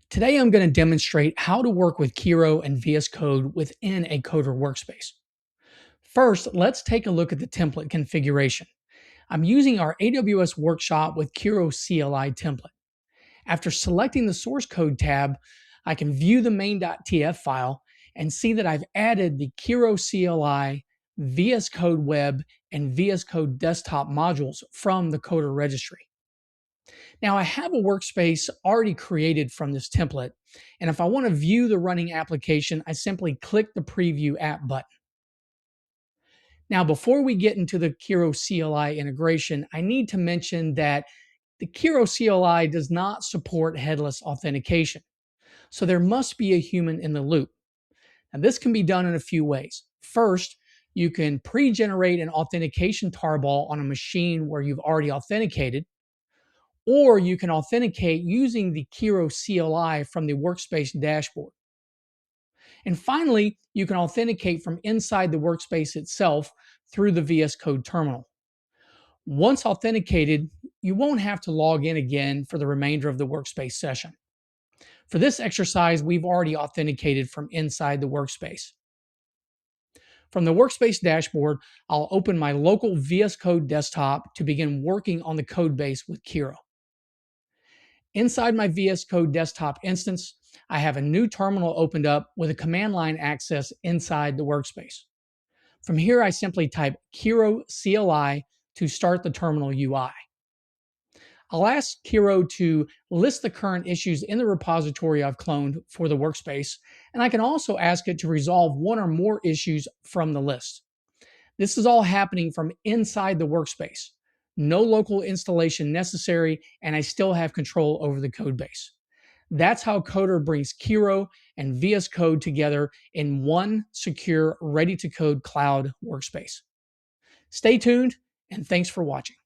Today I'm going to demonstrate how to work with Kiro and VS Code within a Coder workspace. First, let's take a look at the template configuration. I'm using our AWS workshop with Kiro CLI template. After selecting the source code tab, I can view the main.tf file and see that I've added the Kiro CLI, VS Code Web, and VS Code Desktop modules from the Coder registry. Now I have a workspace already created from this template, and if I want to view the running application, I simply click the Preview App button. Now, before we get into the Kiro CLI integration, I need to mention that the Kiro CLI does not support headless authentication, so there must be a human in the loop. Now, this can be done in a few ways. First, you can pre-generate an authentication tarball on a machine where you've already authenticated, or you can authenticate using the Kiro CLI from the Workspace dashboard. And finally, you can authenticate from inside the workspace itself through the VS Code terminal. Once authenticated, you won't have to log in again for the remainder of the workspace session. For this exercise, we've already authenticated from inside the workspace. From the Workspace dashboard, I'll open my local VS Code desktop to begin working on the code base with Kiro. Inside my VS Code desktop instance, I have a new terminal opened up with a command line access inside the workspace. From here, I simply type Kiro CLI to start the terminal UI. I'll ask Kiro to list the current issues in the repository I've cloned for the workspace, and I can also ask it to resolve one or more issues from the list. This is all happening from inside the workspace. No local installation necessary, and I still have control over the code base. That's how Coder brings Kiro and VS Code together in one secure, ready-to-code cloud workspace. Stay tuned, and thanks for watching.